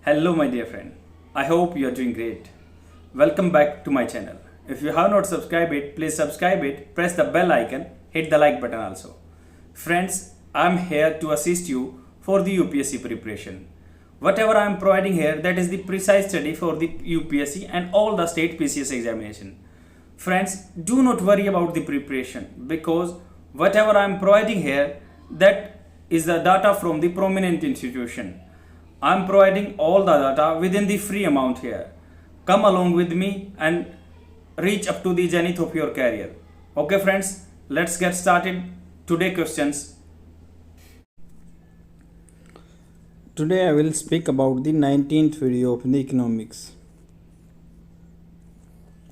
Hello, my dear friend. I hope you are doing great. Welcome back to my channel. If you have not subscribed it, please subscribe it, press the bell icon, hit the like button also. Friends, I am here to assist you for the UPSC preparation. Whatever I am providing here, that is the precise study for the UPSC and all the state PCS examination. Friends, do not worry about the preparation because whatever I am providing here, that is the data from the prominent institution. I am providing all the data within the free amount here. Come along with me and reach up to the zenith of your career. Okay friends, let's get started. Today questions. Today I will speak about the 19th video of the economics.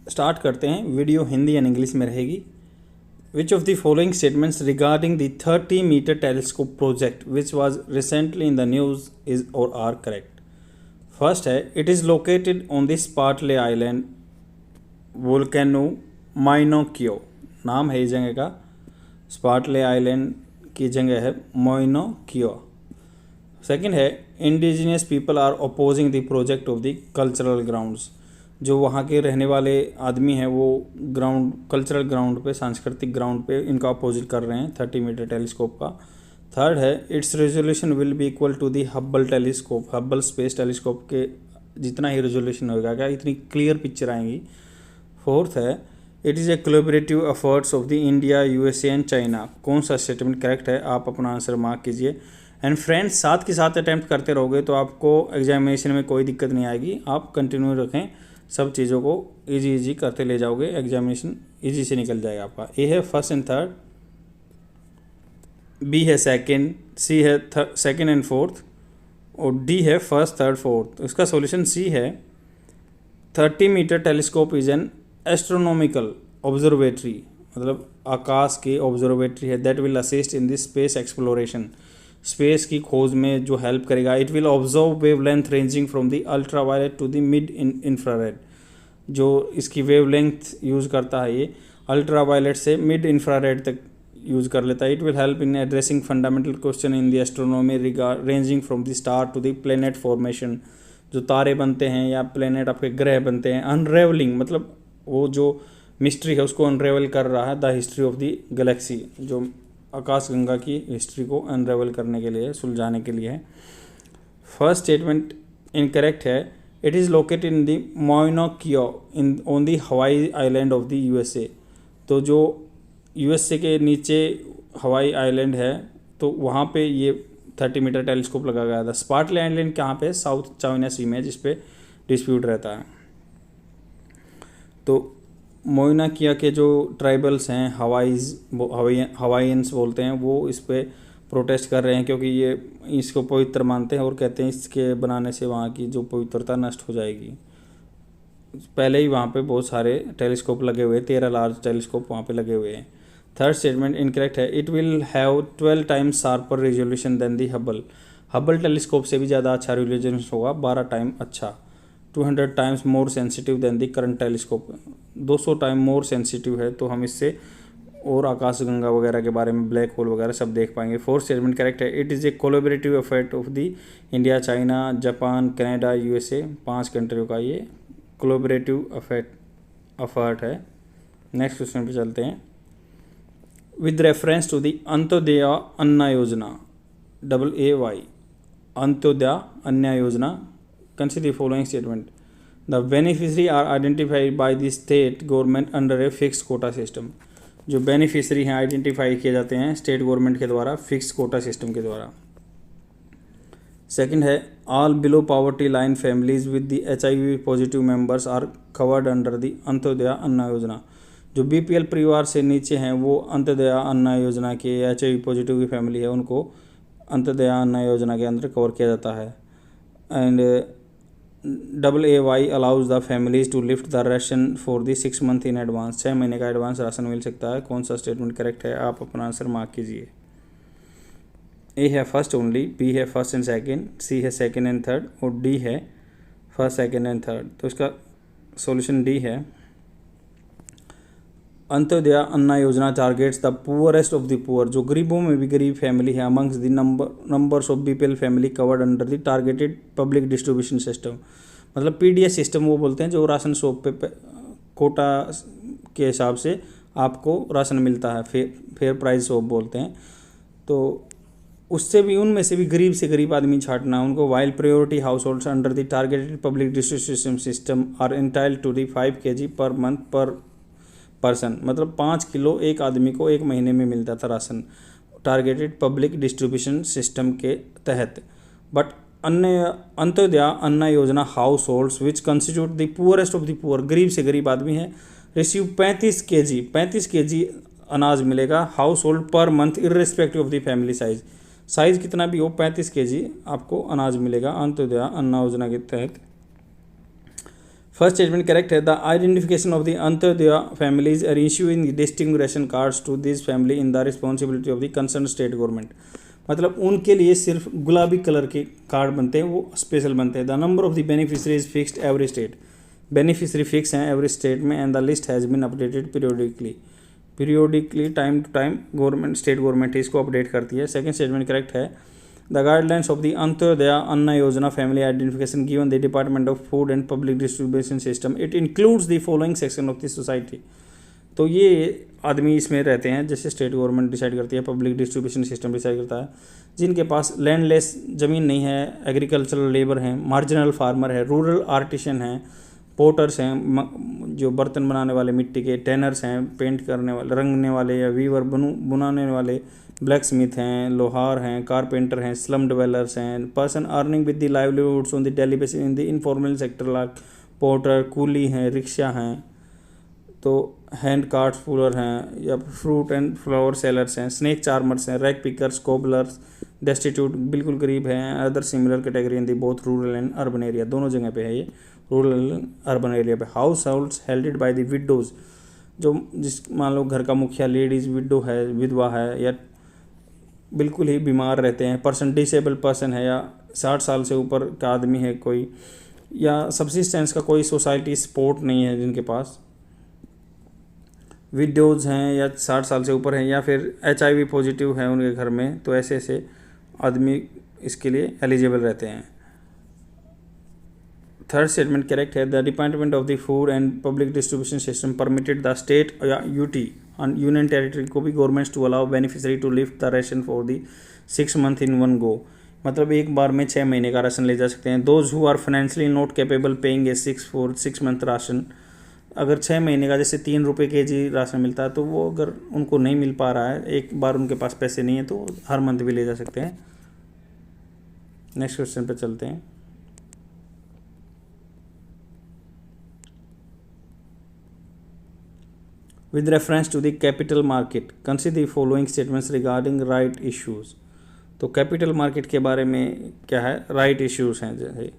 Start करते हैं. Video Hindi and English में रहेगी. Which of the following statements regarding the 30-meter telescope project which was recently in the news is or are correct? First है, it is located on the Spratly Island, volcano Mauna Kea. नाम है इस जगह का. स्पार्टले island की जगह है Mauna Kea. Second है, indigenous people are opposing the project of the cultural grounds. जो वहाँ के रहने वाले आदमी हैं वो ग्राउंड कल्चरल ग्राउंड पे, सांस्कृतिक ग्राउंड पे इनका अपोजिट कर रहे हैं 30 मीटर टेलीस्कोप का. थर्ड है, its resolution will be equal to the Hubble telescope. Hubble space telescope के जितना ही रेजोल्यूशन होगा क्या इतनी क्लियर पिक्चर आएंगी. फोर्थ है, it is a collaborative efforts of the India, USA and China. कौन सा स्टेटमेंट करेक्ट है, आप अपना आंसर मार्क कीजिए. एंड फ्रेंड्स, साथ के साथ अटैम्प्ट करते रहोगे तो आपको एग्जामिनेशन में कोई दिक्कत नहीं आएगी. आप कंटिन्यू रखें, सब चीज़ों को इजी करते ले जाओगे, एग्जामिनेशन इजी से निकल जाएगा आपका. ए है फर्स्ट एंड थर्ड, बी है सेकंड, सी है सेकंड एंड फोर्थ और डी है फर्स्ट थर्ड फोर्थ. इसका सॉल्यूशन सी है. 30 meter telescope is an astronomical observatory, मतलब आकाश की ऑब्जर्वेटरी है. That will assist in this space exploration. Space की खोज में जो हेल्प करेगा. It will observe wavelength ranging from the ultraviolet to the mid infrared. जो इसकी वेवलेंथ यूज़ करता है ये अल्ट्रावायलेट से मिड इंफ्रारेड तक यूज़ कर लेता है. It will help in addressing fundamental question in the astronomy ranging from the star to the planet formation. जो तारे बनते हैं या प्लेनेट आपके ग्रह बनते हैं. अनरेवलिंग मतलब वो जो मिस्ट्री है उसको अनरेवल कर रहा है. The history of the Galaxy, जो आकाशगंगा की हिस्ट्री को अनरेवल करने के लिए, सुलझाने के लिए है. फर्स्ट स्टेटमेंट इनकरेक्ट है. It is located in the Mauna Kea in on the Hawaii island of the USA. तो जो यूएसए के नीचे हवाई आइलैंड है तो वहाँ पे ये 30 मीटर टेलीस्कोप लगा गया था. स्पार्टली आइलैंड कहाँ पे, साउथ चाइना सी में, जिस पे डिस्प्यूट रहता है. तो मोइना किया के जो ट्राइबल्स हैं, हवाइयंस बोलते हैं, वो इस पे प्रोटेस्ट कर रहे हैं क्योंकि ये इसको पवित्र मानते हैं और कहते हैं इसके बनाने से वहाँ की जो पवित्रता नष्ट हो जाएगी. पहले ही वहाँ पे बहुत सारे टेलीस्कोप लगे हुए, 13 लार्ज टेलीस्कोप वहाँ पे लगे हुए हैं. थर्ड स्टेटमेंट इनकरेक्ट है. It will have 12 times sharper resolution than the Hubble. Hubble telescope से भी ज़्यादा अच्छा रेजोल्यूशन होगा, 12 टाइम अच्छा. 200 टाइम्स मोर सेंसिटिव देन दी current telescope. 200 time more sensitive है तो हम इससे और आकाशगंगा वगैरह के बारे में, ब्लैक होल वगैरह सब देख पाएंगे. फोर्थ स्टेटमेंट करेक्ट है. It is a collaborative effort of the India, China, Japan, Canada, USA, 5 कंट्रियों का ये कोलैबोरेटिव एफर्ट है. नेक्स्ट क्वेश्चन पे चलते हैं. With reference to the Antyodaya Anna Yojana, AAY, Antyodaya Anna योजना, consider the following statement. The beneficiary are identified by the state government under a fixed quota system. जो beneficiary हैं आइडेंटिफाई किए जाते हैं स्टेट गवर्नमेंट के द्वारा, फिक्स कोटा सिस्टम के द्वारा. सेकंड है, all below poverty line families with the HIV positive members are covered under the Antyodaya Anna Yojana. जो BPL परिवार से नीचे हैं वो अंत्योदय अन्न योजना के, HIV पॉजिटिव की फैमिली है उनको अंत्योदय अन्न योजना के अंदर कवर किया जाता है. And AAY allows the families to lift the ration for the 6 month in advance. 6 महीने का एडवांस राशन मिल सकता है. कौन सा स्टेटमेंट करेक्ट है, आप अपना आंसर मार्क कीजिए. ए है फर्स्ट ओनली, बी है फर्स्ट एंड सेकंड, सी है सेकंड एंड थर्ड और डी है फर्स्ट सेकंड एंड थर्ड. तो इसका सॉल्यूशन डी है. अंत्योदय अन्ना योजना targets the poorest of the poor, जो गरीबों में भी गरीब फैमिली है, amongst the numbers of BPL family covered under the targeted public distribution system. मतलब पीडीएस सिस्टम वो बोलते हैं जो राशन शॉप पे कोटा के हिसाब से आपको राशन मिलता है, फेयर प्राइस शॉप बोलते हैं। तो उससे भी उनमें से भी गरीब से गरीब आदमी छांटना उनको। While priority households under the targeted public distribution system are entitled to the 5 kg per month per person, मतलब 5 किलो एक आदमी को एक महीने में मिलता था ration targeted public distribution system के तहत। बट अंत्योदय अन्ना योजना house holds which constitute the poorest of the poor, गरीब से गरीब आदमी है, रिसीव 35 kg अनाज मिलेगा house hold per month irrespective of the family size कितना भी हो 35 kg आपको अनाज मिलेगा अंत्योदय अन्ना योजना के तहत। फर्स्ट स्टेटमेंट करेक्ट है। The identification of the Antyodaya families are issuing distinct ration cards to this family in the responsibility of the concern state government, मतलब उनके लिए सिर्फ गुलाबी कलर के कार्ड बनते हैं, वो स्पेशल बनते हैं। The number of the beneficiaries fixed every state, beneficiary fix हैं एवरी स्टेट में, and the list has been updated periodically time to time government state government इसको अपडेट करती है। सेकंड स्टेटमेंट करेक्ट है। The guidelines of the Antyodaya Anna Yojana family identification given the department of food and public distribution system, it includes the following section of the society. तो ये आदमी इसमें रहते हैं जैसे स्टेट गवर्नमेंट डिसाइड करती है, पब्लिक डिस्ट्रीब्यूशन सिस्टम डिसाइड करता है, जिनके पास लैंडलेस ज़मीन नहीं है, एग्रीकल्चरल लेबर हैं, मार्जिनल फार्मर है, रूरल आर्टिशन हैं, पोर्टर्स हैं जो बर्तन बनाने वाले मिट्टी के, टेनर्स हैं पेंट करने वाले रंगने वाले या वीवर बुनाने वाले, ब्लैक स्मिथ हैं, लोहार हैं, कारपेंटर हैं, स्लम डिवेलर्स हैं, person earning with the livelihoods on the daily basis in the informal sector like porter, coolie हैं, रिक्शा हैं, तो हैंड कार्ट फूलर हैं या फ्रूट एंड फ्लावर सेलर्स हैं, स्नेक चार्मर्स हैं, रैक पिकर्स, कोबलर्स, डेस्टिट्यूट बिल्कुल गरीब हैं, other similar category in the both rural and urban area, दोनों जगह पे है ये, रूरल एंड अर्बन एरिया पे। Households हेल्डेड by the widows, जो जिस मान लो घर का मुखिया लेडीज़ विडो है, विधवा है, या बिल्कुल ही बीमार रहते हैं, पर्सन डिसेबल पर्सन है, या 60 साल से ऊपर का आदमी है कोई, या सब्सिस्टेंस का कोई सोसाइटी सपोर्ट नहीं है जिनके पास, विडोज हैं या 60 साल से ऊपर हैं, या फिर HIV पॉजिटिव है उनके घर में, तो ऐसे ऐसे आदमी इसके लिए एलिजिबल रहते हैं। थर्ड स्टेटमेंट करेक्ट है। The department of the food and public distribution system permitted the state या यूटी एंड यूनियन टेरिटरी को भी governments to allow beneficiary to lift the ration for the 6 month in one go, मतलब एक बार में 6 महीने का ration ले जा सकते हैं। Those who are financially not capable paying a 6 month ration, अगर 6 महीने का जैसे 3 रुपये kg राशन मिलता है, तो वो अगर उनको नहीं मिल पा रहा है, एक बार उनके पास पैसे नहीं है, तो हर मंथ भी ले जा सकते हैं। नेक्स्ट क्वेश्चन पे चलते हैं। With reference to the capital market, consider the following statements regarding right issues. तो कैपिटल मार्केट के बारे में क्या है, राइट इश्यूज हैं जैसे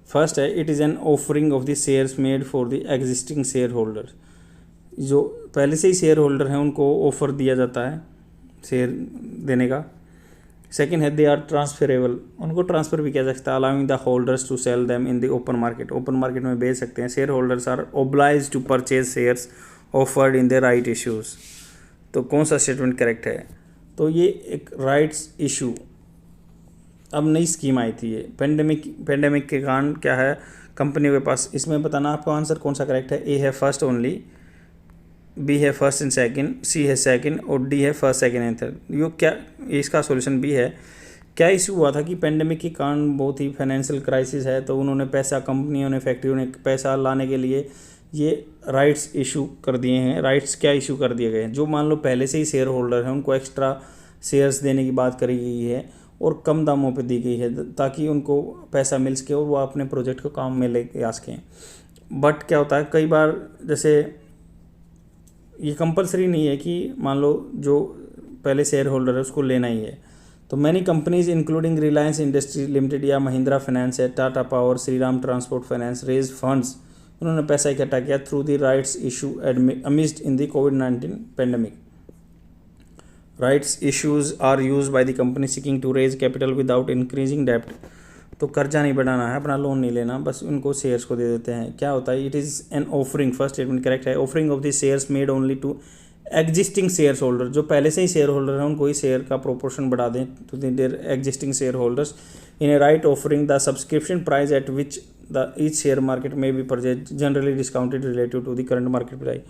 फर्स्ट है, it is an offering of the shares made for the existing share holders, जो पहले से ही शेयर होल्डर हैं उनको ऑफर दिया जाता है शेयर देने का। सेकेंड है, दे आर ट्रांसफरेबल, उनको ट्रांसफ़र भी किया जा सकता है, allowing the holders to sell them in the open market, open market में बेच सकते हैं। Share holders are oblige to purchase shares offered in the right issues, तो कौन सा स्टेटमेंट करेक्ट है? तो ये एक राइट्स इशू, अब नई स्कीम आई थी ये पेंडेमिक के कारण क्या है कंपनियों के पास, इसमें बताना आपको आंसर कौन सा करेक्ट है। ए है फर्स्ट ओनली, बी है फर्स्ट एंड सेकंड, सी है सेकंड, और डी है फर्स्ट सेकंड एंड थर्ड। यो क्या, इसका सॉल्यूशन बी है। क्या इशू हुआ था कि पेंडेमिक के कारण बहुत ही फाइनेंशियल क्राइसिस है, तो उन्होंने पैसा, कंपनियों ने, फैक्ट्रियों ने पैसा लाने के लिए ये राइट्स इशू कर दिए हैं। राइट्स क्या इशू कर दिए गए हैं, जो मान लो पहले से ही शेयर होल्डर हैं उनको एक्स्ट्रा शेयर्स देने की बात करी गई है और कम दामों पे दी गई है, ताकि उनको पैसा मिल सके और वो अपने प्रोजेक्ट को काम में ले आ सकें। बट क्या होता है, कई बार जैसे ये कंपलसरी नहीं है कि मान लो जो पहले शेयर होल्डर है उसको लेना ही है, तो many companies including Reliance Industry Limited या महिंद्रा फाइनेंस है, Tata Power, Shriram Transport Finance raise funds, उन्होंने पैसा इकट्ठा किया through the rights issue amidst in the कोविड-19 pandemic. Rights issues are used by the company seeking to raise capital without increasing डेब्ट, तो कर्जा नहीं बढ़ाना है, अपना लोन नहीं लेना, बस उनको शेयर्स को दे देते हैं। क्या होता है, it is an offering, first statement correct है, offering of the shares made only to existing shareholder, जो पहले से ही शेयर होल्डर हैं उनको ही शेयर का प्रोपोर्शन बढ़ा दें to their existing shareholders in a right offering the subscription price at which the each share market में be purchase generally discounted relative to the current market price.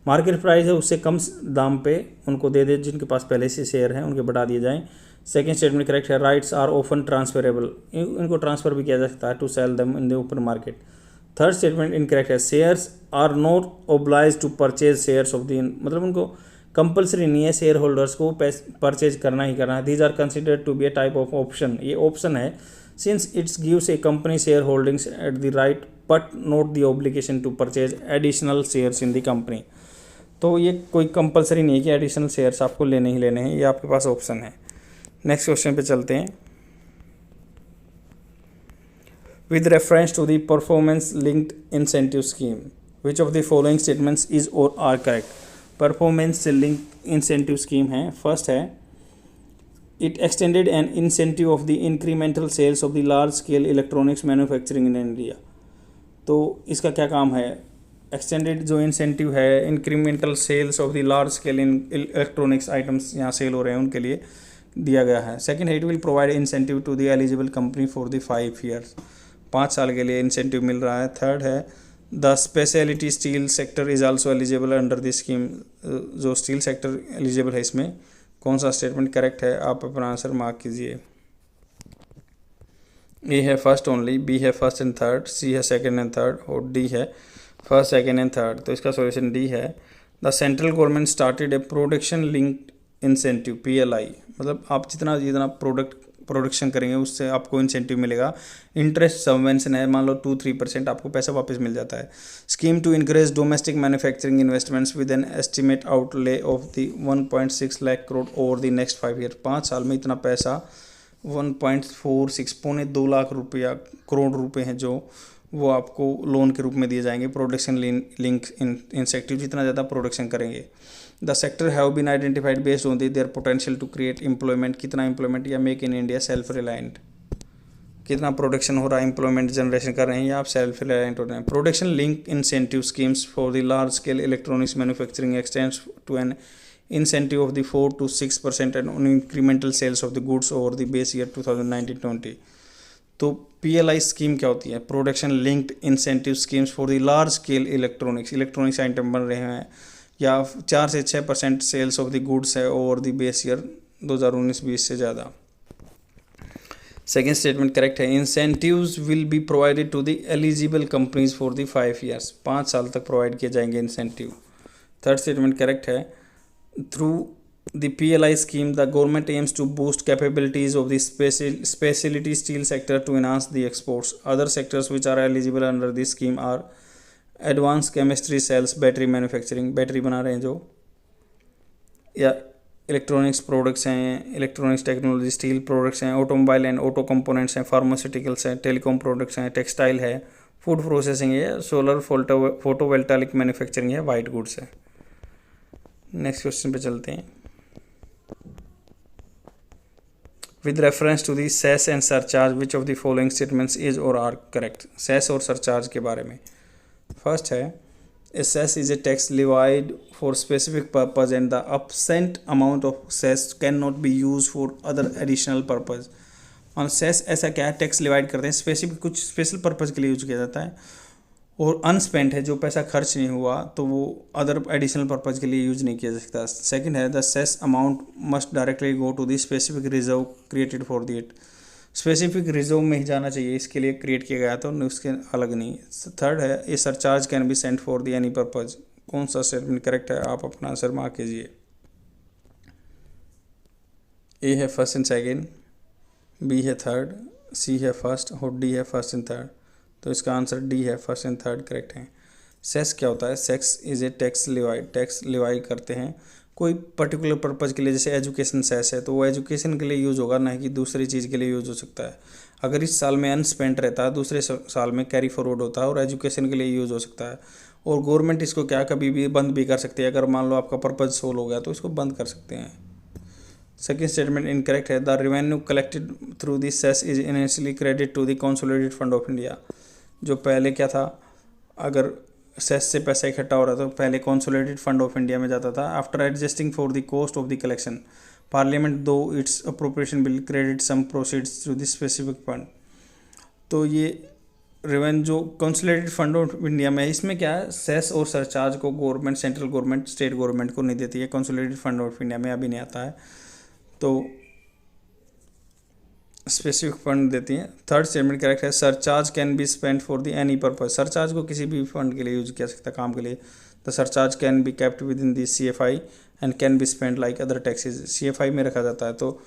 Market price है उससे कम दाम पे उनको दे दे, जिनके पास पहले से शेयर हैं उनके बढ़ा दिए जाएँ। सेकेंड स्टेटमेंट करेक्ट है, राइट्स आर ऑफन ट्रांसफरेबल, इनको ट्रांसफर भी किया जा सकता है to sell them in the open market. Third statement incorrect है, shares are not oblige to purchase shares of the, मतलब उनको कंपलसरी नहीं है शेयर होल्डर्स को परचेज करना ही करना है। These are considered to be a type of option, ये ऑप्शन है since its gives a company share holdings at the right but not the obligation to purchase additional shares in the company. तो ये कोई compulsory नहीं है कि additional shares आपको लेने ही लेने हैं, ये आपके पास ऑप्शन है। नेक्स्ट क्वेश्चन पे चलते हैं। With reference to the performance linked incentive scheme which of the following statements is or are correct. Performance से लिंक्ड इंसेंटिव स्कीम है, फर्स्ट है it extended an incentive of the incremental sales of the large scale electronics manufacturing in India. तो इसका क्या काम है, extended जो incentive है incremental sales of the large scale in electronics items यहाँ सेल हो रहे हैं उनके लिए दिया गया है। सेकेंड है it will provide incentive to the eligible company for the 5 years, 5 साल के लिए इंसेंटिव मिल रहा है। थर्ड है the speciality steel sector is also eligible under the scheme, जो स्टील सेक्टर एलिजिबल है इसमें। कौन सा स्टेटमेंट करेक्ट है, आप अपना आंसर मार्क कीजिए। ए है फर्स्ट ओनली, बी है फर्स्ट एंड थर्ड, सी है सेकेंड एंड थर्ड और डी है फर्स्ट सेकेंड एंड थर्ड। तो इसका सॉल्यूशन डी है। The central government started A production linked incentive PLI, मतलब आप जितना जितना प्रोडक्शन करेंगे उससे आपको इंसेंटिव मिलेगा। इंटरेस्ट सबवेंशन है, मान लो 2-3% आपको पैसा वापस मिल जाता है। Scheme to encourage domestic manufacturing investments with an estimate outlay of the 1.6 lakh crore over the next 5 year. 5 साल में इतना पैसा 1.46 पौने 2 लाख रुपया करोड़ रुपए हैं जो वो आपको लोन के रूप में दिए जाएंगे। प्रोडक्शन लिंक इंसेंटिव, जितना ज़्यादा प्रोडक्शन करेंगे। The sector have been identified based on their potential to create employment, कितना एम्प्लॉयमेंट, या make in India self reliant, कितना प्रोडक्शन हो रहा है, एम्प्लॉयमेंट जनरेशन कर रहे हैं या आप सेल्फ रिलायंट हो रहे हैं। Production link incentive schemes for the large scale electronics manufacturing extends to an incentive of the 4 to 6% and on incremental sales of the goods over the base year 2019-20। तो PLI scheme क्या होती है, production linked incentive schemes for the large scale electronics item बन रहे हैं या 4 से 6% sales of the goods है ओवर द बेस ईयर 2019-20 से ज़्यादा। सेकेंड स्टेटमेंट करेक्ट है, incentives will be provided to the eligible companies for the 5 years, 5 साल तक प्रोवाइड किए जाएंगे इंसेंटिव। थर्ड स्टेटमेंट करेक्ट है, through the PLI scheme the government aims to boost capabilities of the specialty steel sector to enhance the exports. Other sectors which are eligible under this scheme are advanced chemistry cells, battery manufacturing, battery बना रहे हैं जो, या electronics products हैं, electronics technology, steel products हैं, automobile and auto components हैं, pharmaceuticals हैं, telecom products हैं, टेक्सटाइल है, फूड प्रोसेसिंग है, सोलर फोटोवोल्टाइक मैन्युफैक्चरिंग है, वाइट गुड्स है। नेक्स्ट क्वेश्चन पे चलते हैं। With reference to the cess and surcharge which of the following statements is or are correct. Cess और सरचार्ज के बारे में फर्स्ट है, ए cess is a tax levied for specific purpose and the unspent amount of cess can not be use for other additional purpose. और cess ऐसा क्या है, tax levied करते हैं, स्पेसिफिक कुछ स्पेशल पर्पज के लिए यूज किया जाता है, और अनस्पेंट है जो पैसा खर्च नहीं हुआ तो वो अदर एडिशनल पर्पज़ के लिए यूज नहीं किया जा सकता। सेकंड है, the cess amount must directly go to the specific reserve created for the it, specific reserve में ही जाना चाहिए, इसके लिए क्रिएट किया गया तो उसके अलग नहीं। थर्ड है, a surcharge can be sent for the any purpose. कौन सा स्टेटमेंट करेक्ट है, आप अपना आंसर मार्क कीजिए। ए है फर्स्ट एंड सेकेंड, बी है थर्ड, सी है फर्स्ट और डी है फर्स्ट एंड थर्ड। तो इसका आंसर डी है, फर्स्ट एंड थर्ड करेक्ट है। सेस क्या होता है, sex is a tax levied, tax levied करते हैं कोई पर्टिकुलर पर्पज़ के लिए, जैसे एजुकेशन सेस है तो वो एजुकेशन के लिए यूज़ होगा, ना कि दूसरी चीज़ के लिए यूज़ हो सकता है। अगर इस साल में अनस्पेंट रहता है दूसरे साल में कैरी फॉरवर्ड होता है और एजुकेशन के लिए यूज़ हो सकता है। और गवर्नमेंट इसको क्या कभी भी बंद भी कर सकती है, अगर मान लो आपका पर्पज़ सोल्व हो गया तो इसको बंद कर सकते हैं। सेकेंड स्टेटमेंट इनकरेक्ट है। The revenue collected through the cess is initially credit to the consolidated fund of India. जो पहले क्या था, अगर सेस से पैसा इकट्ठा हो रहा था तो पहले कंसोलिडेटेड फंड ऑफ इंडिया में जाता था। After adjusting for the cost of the collection, parliament do its appropriation bill credit some proceeds to the specific fund. तो ये रेवेन्यू जो कंसोलिडेटेड फंड ऑफ इंडिया में है, इसमें क्या है, सेस और सरचार्ज को government, central government state government को नहीं देती है। कंसोलिडेटेड फंड ऑफ इंडिया में अभी नहीं आता है, तो स्पेसिफिक फंड देती हैं। थर्ड स्टेटमेंट करेक्ट है। Surcharge can be spend for the any purpose. Surcharge को किसी भी फंड के लिए यूज किया सकता है, काम के लिए। The surcharge can be kept with in the CFI and can be spend like other taxes. CFI में रखा जाता है, तो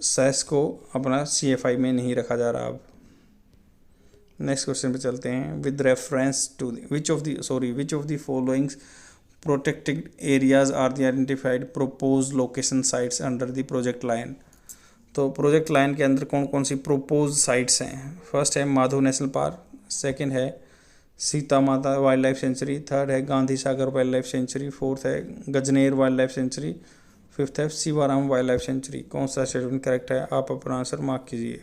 सेस को अपना CFI में नहीं रखा जा रहा अब। नेक्स्ट क्वेश्चन पे चलते हैं। With reference to which of the following protected areas are the identified propose location sites under the project line. तो प्रोजेक्ट लाइन के अंदर कौन कौन सी प्रोपोज साइट्स हैं। फर्स्ट है माधव नेशनल पार्क, सेकंड है सीता माता वाइल्ड लाइफ सेंचुरी, थर्ड है Gandhi Sagar wild life sanctuary, fourth है Gajner wild life sanctuary, fifth है शिवाराम वाइल्ड लाइफ सेंचुरी। कौन सा स्टेटमेंट करेक्ट है, आप अपना आंसर मार्क कीजिए।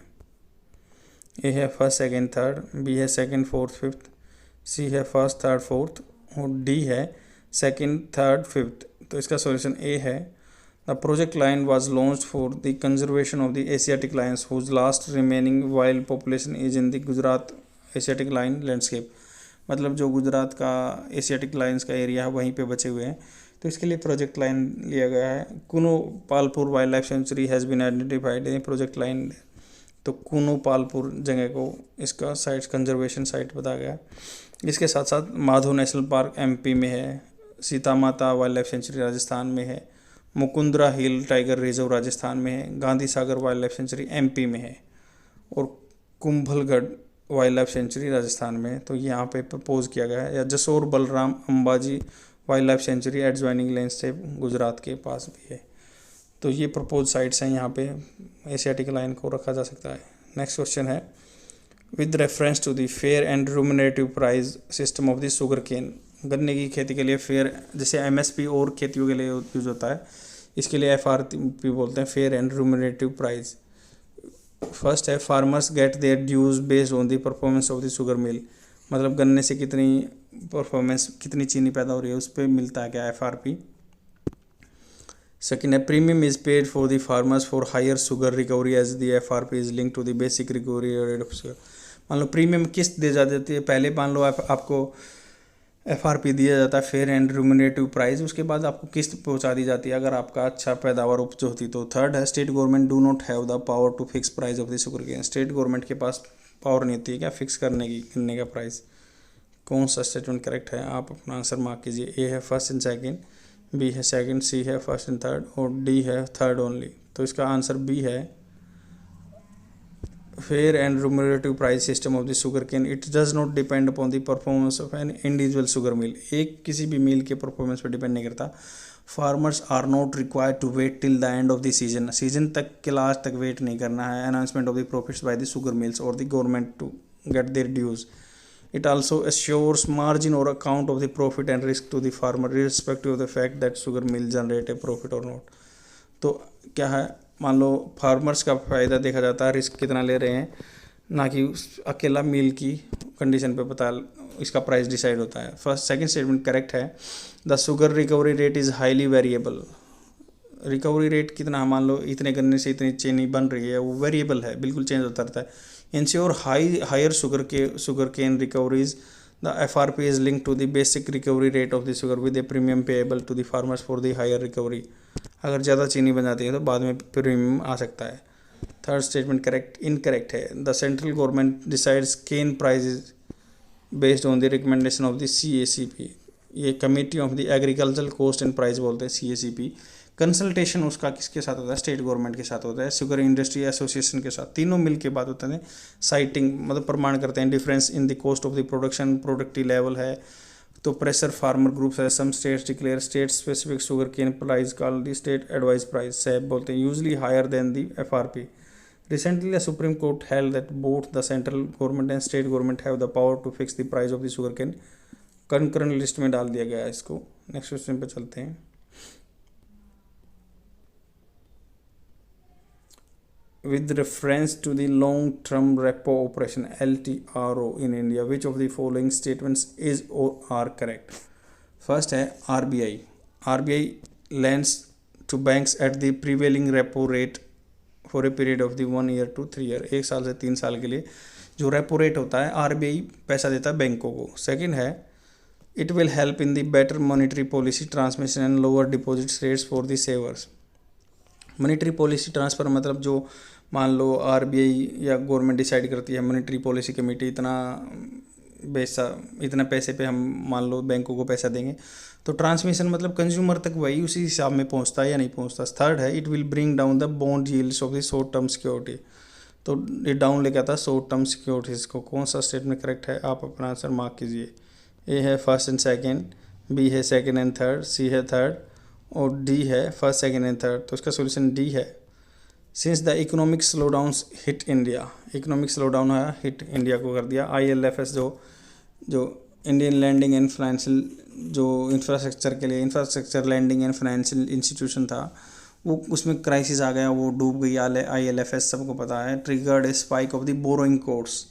ए है फर्स्ट सेकंड थर्ड, बी है सेकंड फोर्थ फिफ्थ, सी है फर्स्ट थर्ड फोर्थ और डी है सेकंड थर्ड फिफ्थ। तो इसका सॉल्यूशन ए है। The project line was launched for the conservation of the Asiatic lions whose last remaining wild population is in the Gujarat Asiatic lion landscape. मतलब जो गुजरात का Asiatic Lions का area है वहीं पे बचे हुए हैं, तो इसके लिए प्रोजेक्ट लाइन लिया गया है। Kuno Palpur wild life sanctuary has been identified in project line. तो कुनो पालपुर जगह को इसका साइट कंजर्वेशन साइट बताया गया। इसके साथ साथ माधव नेशनल पार्क MP में है, सीता माता वाइल्ड लाइफ सेंचुरी राजस्थान में है, मुकुंदरा हिल टाइगर रिजर्व राजस्थान में है, Gandhi Sagar wild life sanctuary MP में है और Kumbhalgarh wild life sanctuary Rajasthan में है। तो यहाँ पे प्रपोज किया गया है। या Jessore Balaram Ambaji wild life sanctuary adjoining landscape Gujarat के पास भी है। तो ये प्रपोज साइट्स हैं, यहाँ पे एशियाटिक लाइन को रखा जा सकता है। नेक्स्ट क्वेश्चन है with reference to the fair and remunerative price system of the sugar cane. गन्ने की खेती के लिए फेयर, जैसे MSP और खेतियों के लिए यूज होता है, इसके लिए FRP बोलते हैं, fair and remunerative price. First है farmers get their dues based on the performance of the sugar mill. मतलब गन्ने से कितनी परफॉर्मेंस, कितनी चीनी पैदा हो रही है, उस पर मिलता है क्या, FRP। सेकेंड है premium is paid for the farmers for higher sugar recovery as the FRP is link to the basic recovery rate of sugar. मान लो प्रीमियम किस्त दे जाती है, पहले मान लो आपको FRP दिया जाता है फेयर एंड रिम्यूनरेटिव प्राइस, उसके बाद आपको किस्त पहुंचा दी जाती है अगर आपका अच्छा पैदावार उपज होती तो। थर्ड है state government do not have the power to fix price of the sugar cane. State government के पास पावर नहीं होती है क्या फिक्स करने की गन्ने का प्राइस। कौन सा स्टेटमेंट करेक्ट है, आप अपना आंसर मार्क कीजिए। ए है फर्स्ट एंड सेकेंड, बी है सेकेंड, सी है फर्स्ट एंड थर्ड और डी है थर्ड ओनली। तो इसका आंसर बी है fair and remunerative price system of the sugar cane it does not depend upon the performance of an individual sugar mill. एक किसी भी मिल के परफॉर्मेंस पर डिपेंड नहीं करता। Farmers are not required to wait till the end of the season. Season तक के last तक वेट नहीं करना है। Announcement of the profits by the sugar mills और the government to get their dues. It also assures margin or account of the profit and risk to the farmer irrespective of the fact that sugar mill generate a profit or not। तो क्या है, मान लो farmers का फ़ायदा देखा जाता है, risk कितना ले रहे हैं, ना कि अकेला मिल की कंडीशन पे पता इसका प्राइस डिसाइड होता है। फर्स्ट सेकंड स्टेटमेंट करेक्ट है। The sugar recovery rate is highly variable. Recovery rate कितना, मान लो इतने गन्ने से इतनी चीनी बन रही है, वो वेरिएबल है, बिल्कुल चेंज होता रहता है। Ensure higher sugar cane recoveries the FRP is link to the basic recovery rate of the sugar with a premium payable to the farmers for the higher recovery. अगर ज़्यादा चीनी बन जाती है तो बाद में प्रीमियम आ सकता है। थर्ड स्टेटमेंट करेक्ट इनकरेक्ट है। The central government decides cane prices based on the recommendation of the CACP। ये committee of the agricultural cost and price बोलते हैं, CACP। कंसल्टेशन उसका किसके साथ होता है, स्टेट गवर्नमेंट के साथ होता है, शुगर इंडस्ट्री एसोसिएशन के साथ, तीनों मिल के बात होते हैं। साइटिंग मतलब प्रमाण करते हैं difference in the cost of the production, productive level है, तो प्रेशर फार्मर ग्रुप्स है। Some states declare state specific sugarcane price called the state advice price, SAP बोलते हैं, usually higher than the FRP। Recently, the Supreme Court held that both the central government and state government have the power to fix the price of the sugarcane। concurrent list में डाल दिया गया है इसको। Next question पे चलते हैं। with reference to the long-term repo operation LTRO in India, which of the following statements is or are correct? First है RBI lends to banks at the prevailing repo rate for a period of the 1 year to 3 year, 1 साल से 3 साल के लिए जो repo rate होता है RBI पैसा देता है बैंकों को. सेकंड है it will help in the better monetary policy transmission and lower deposit rates for the savers. Monetary policy transfer मतलब जो मान लो आरबीआई या गवर्नमेंट डिसाइड करती है, मॉनेटरी पॉलिसी कमेटी इतना पैसे पे हम मान लो बैंकों को पैसा देंगे, तो ट्रांसमिशन मतलब कंज्यूमर तक वही उसी हिसाब में पहुंचता है या नहीं पहुंचता. थर्ड है it will bring down the bond yields of the short term security. तो ये डाउन लेके आता है शॉर्ट टर्म सिक्योरिटीज़ को. कौन सा स्टेटमेंट करेक्ट है, आप अपना आंसर मार्क कीजिए. ए है फर्स्ट एंड सेकेंड, बी है सेकेंड एंड थर्ड, सी है थर्ड और डी है फर्स्ट सेकेंड एंड थर्ड. तो इसका सोल्यूशन डी है. Since the economic slowdown hit India, economic slowdown है हिट इंडिया को कर दिया. IL&FS जो इंडियन लैंडिंग एंड फाइनेंशियल जो इंफ्रास्ट्रक्चर के लिए infrastructure lending and financial institution था, वो उसमें क्राइसिस आ गया, वो डूब गई. IL&FS सबको पता है. Triggered A spike of the borrowing course.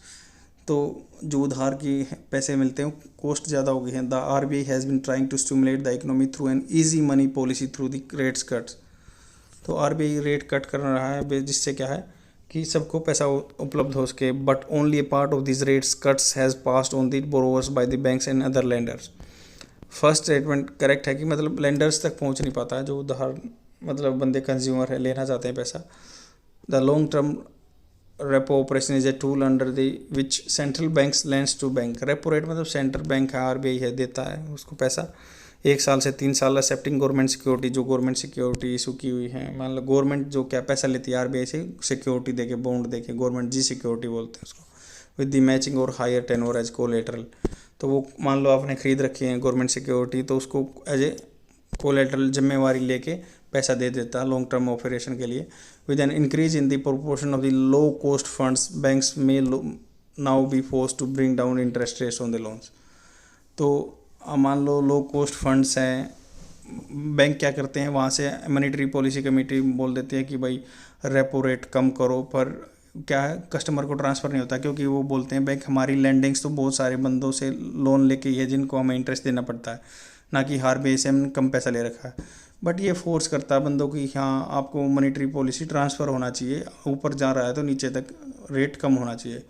तो जो उधार की पैसे मिलते हैं कॉस्ट ज़्यादा हो गई है. The RBI has been trying to stimulate the economy through an easy money policy through the rates cuts. तो RBI रेट कट कर रहा है जिससे क्या है कि सबको पैसा उपलब्ध हो सके. But only A part of this rates cuts has passed on the borrowers by the banks and other lenders. First statement correct है कि मतलब लेंडर्स तक पहुंच नहीं पाता है, जो उधार मतलब बंदे कंज्यूमर है लेना चाहते हैं पैसा. The long term repo operation is a tool under the which central banks lends to bank. Repo rate मतलब सेंट्रल बैंक है RBI है देता है उसको पैसा 1 साल से 3 साल एक्सेप्टिंग गवर्नमेंट सिक्योरिटी, जो गवर्नमेंट सिक्योरिटी इशू की हुई है. मान लो गवर्नमेंट जो क्या पैसा लेती है RBI से सिक्योरिटी देके बॉन्ड देके, गवर्नमेंट जी सिक्योरिटी बोलते हैं उसको, विद द मैचिंग और हायर टेन्योर एज कोलेटरल. तो वो मान लो आपने खरीद रखी है गवर्नमेंट सिक्योरिटी, तो उसको एज ए कोलेटरल जिम्मेवारी लेके पैसा दे देता है लॉन्ग टर्म ऑपरेशन के लिए. With an increase in the proportion of the low cost funds banks may now be force to bring down interest rates on the loans. तो मान लो लो कॉस्ट फंड्स हैं, बैंक क्या करते हैं वहाँ से मॉनेटरी पॉलिसी कमेटी बोल देती है कि भाई रेपो रेट कम करो, पर क्या है कस्टमर को ट्रांसफ़र नहीं होता, क्योंकि वो बोलते हैं बैंक हमारी लैंडिंग्स तो बहुत सारे बंदों से लोन लेके ही है जिनको हमें इंटरेस्ट देना पड़ता है, ना कि RBI से हमने कम पैसा ले रखा है. बट ये फोर्स करता है बंदों की हाँ आपको मॉनेटरी पॉलिसी ट्रांसफ़र होना चाहिए, ऊपर जा रहा है तो नीचे तक रेट कम होना चाहिए.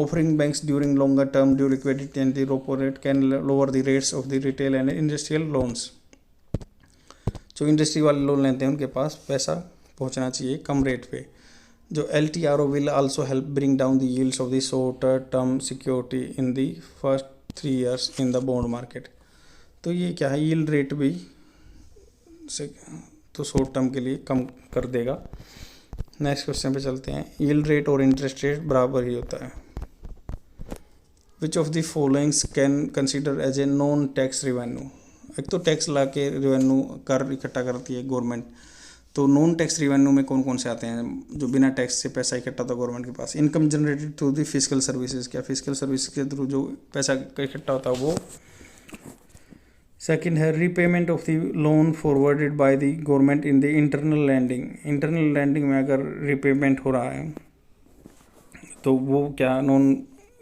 Offering banks during longer term due liquidity and the repo rate can lower the rates of the retail and industrial loans. जो इंडस्ट्री वाले लोन लेते हैं उनके पास पैसा पहुंचना चाहिए कम रेट पे. जो LTRO will also help bring down the yields of the shorter term security in the first 3 years in the bond market. तो ये क्या है yield rate भी तो शॉर्ट टर्म के लिए कम कर देगा. नेक्स्ट क्वेश्चन पे चलते हैं. yield rate और इंटरेस्ट रेट बराबर ही होता है. Which of the followings can consider as a non tax revenue. एक तो टैक्स ला के रिवेन्यू कर इकट्ठा करती है गवर्नमेंट, तो नॉन टैक्स रिवेन्यू में कौन कौन से आते हैं जो बिना टैक्स से पैसा इकट्ठा होता है गवर्नमेंट के पास. Income generated through the physical services, क्या फिजिकल सर्विस के थ्रू जो पैसा इकट्ठा होता है वो. सेकेंड है repayment of the loan forwarded by the government in the internal lending. Internal lending में अगर रीपेमेंट हो रहा है तो वो क्या नॉन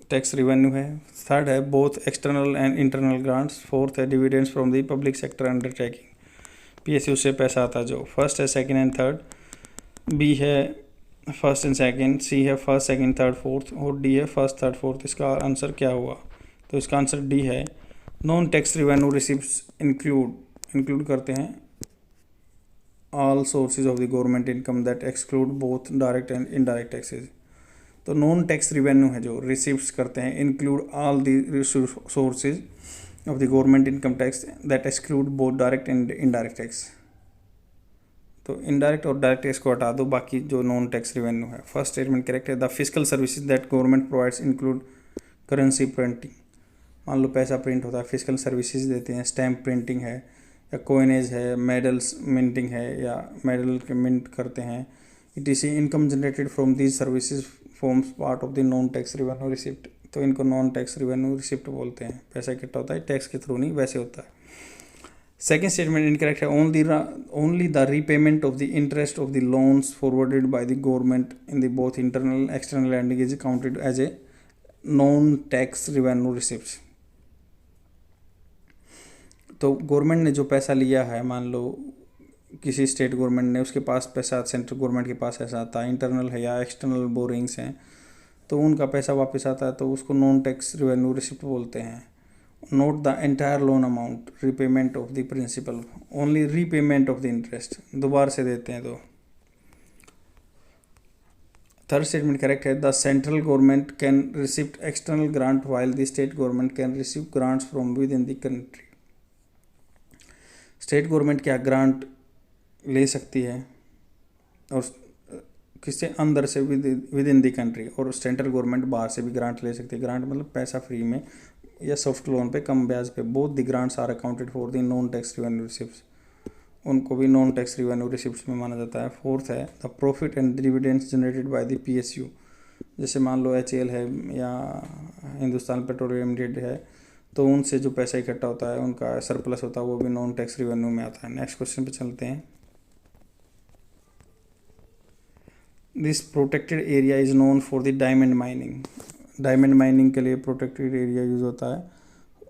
टैक्स रिवेन्यू है. थर्ड है both external and internal grants. Fourth है dividends from the public sector undertaking, PSU से पैसा आता जो. फर्स्ट है सेकंड एंड थर्ड, बी है फर्स्ट एंड सेकंड, सी है फर्स्ट सेकंड थर्ड फोर्थ और डी है फर्स्ट थर्ड फोर्थ. इसका आंसर क्या हुआ, तो इसका आंसर डी है. Non tax revenue receives include करते हैं all sources of the government income that exclude both direct and indirect taxes. तो नॉन टैक्स रिवेन्यू है जो रिसीव्स करते हैं include all the sources of the government income tax that exclude both direct and indirect tax. तो indirect और direct tax को हटा दो, बाकी जो नॉन टैक्स रिवेन्यू है. फर्स्ट स्टेटमेंट करेक्ट है. The physical services that government provides include currency printing. मान लो पैसा प्रिंट होता है, फिजिकल सर्विसेज देते हैं, स्टैम्प प्रिंटिंग है या कोइनेज है, मेडल्स मिंटिंग है या मेडल के मिंट करते हैं. ETC income generated from these services forms part of the non tax revenue receipt. तो इनको नॉन टैक्स रिवेन्यू रिसिप्ट बोलते हैं. पैसा इकट्ठा होता है टैक्स के थ्रू नहीं, वैसे होता है. Second statement incorrect है. Only the repayment of the interest of the loans forwarded by the government in the both internal external lending is counted as a non-tax revenue receipts. तो government ने जो पैसा लिया है, मान लो किसी स्टेट गवर्नमेंट ने, उसके पास पैसा सेंट्रल गवर्नमेंट के पास ऐसा आता है, इंटरनल है या एक्सटर्नल बोरिंग्स हैं, तो उनका पैसा वापस आता है, तो उसको नॉन टैक्स रिवेन्यू रिसिप्ट बोलते हैं. Note the entire loan amount, repayment of the principal, only repayment of the interest, दोबारा से देते हैं. तो थर्ड स्टेटमेंट करेक्ट है. The central government can receive external grant while the state government can receive grants from within the country. State government क्या grant ले सकती है और किससे, अंदर से विद इन द कंट्री, और सेंट्रल गवर्नमेंट बाहर से भी ग्रांट ले सकती है. ग्रांट मतलब पैसा फ्री में या सॉफ्ट लोन पे कम ब्याज पे. Both the grants are accounted for the non tax revenue receipts, उनको भी नॉन टैक्स रिवेन्यू रिसिप्ट्स में माना जाता है. फोर्थ है the profit and dividends generated by the PSU, जैसे मान लो HAL है या हिंदुस्तान पेट्रोलियम लिमिटेड है, तो उनसे जो पैसा इकट्ठा होता है, उनका सरप्लस होता है, वो भी नॉन टैक्स रिवेन्यू में आता है. नेक्स्ट क्वेश्चन पे चलते हैं. This protected area is known for the diamond mining. Diamond mining के लिए प्रोटेक्टेड एरिया यूज़ होता है.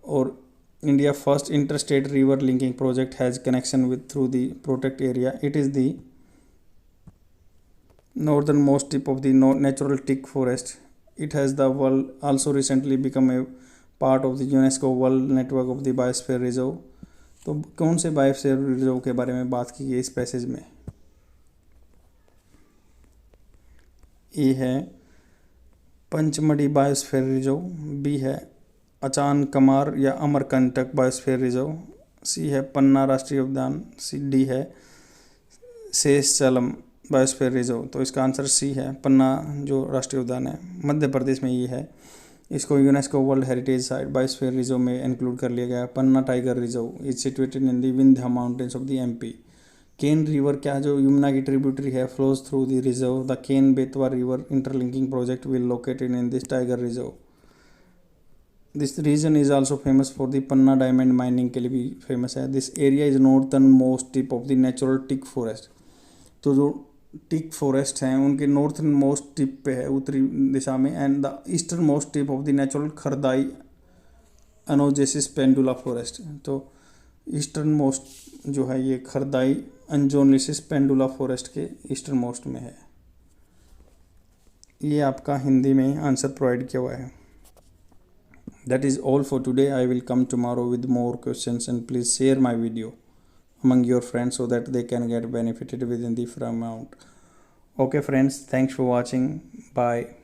और India first interstate river linking project has connection with through the protect area. It is the northern most tip of the natural tick forest. It has the world also recently become a part of the UNESCO world network of the biosphere reserve. तो कौन से biosphere reserve के बारे में बात की गई इस पैसेज में? ए है पंचमढ़ी बायोस्फीयर रिजर्व, बी है अचान कमार या अमरकंटक बायोस्फीयर रिजर्व, सी है पन्ना राष्ट्रीय उद्यान, डी है शेषचलम बायोस्फीयर रिजर्व. तो इसका आंसर सी है, पन्ना जो राष्ट्रीय उद्यान है मध्य प्रदेश में ये है. इसको UNESCO world heritage site biosphere reserve में इंक्लूड कर लिया गया है. Panna tiger reserve is situated in the Vindhya mountains of the MP. Ken river क्या जो यमुना की ट्रिब्यूटरी है flows through the reserve. The Ken Betwa river interlinking project will located in this tiger reserve. This region is also famous for the Panna diamond mining के लिए भी famous है. This area is northern most tip of the natural tick forest. तो जो टिक forest हैं उनके northern most tip पे है, उत्तरी दिशा में. And the easternmost tip of the natural Kardhai anogeissus pendula forest. तो ईस्टर्न मोस्ट जो है ये खरदाई एंजोलिसिस पेंडुला फॉरेस्ट के ईस्टर्न मोस्ट में है. ये आपका हिंदी में आंसर प्रोवाइड किया हुआ है. That is all for today. I will come tomorrow with more questions and please share my video among your friends so that they can get benefited within the amount. Okay friends, thanks for watching. Bye.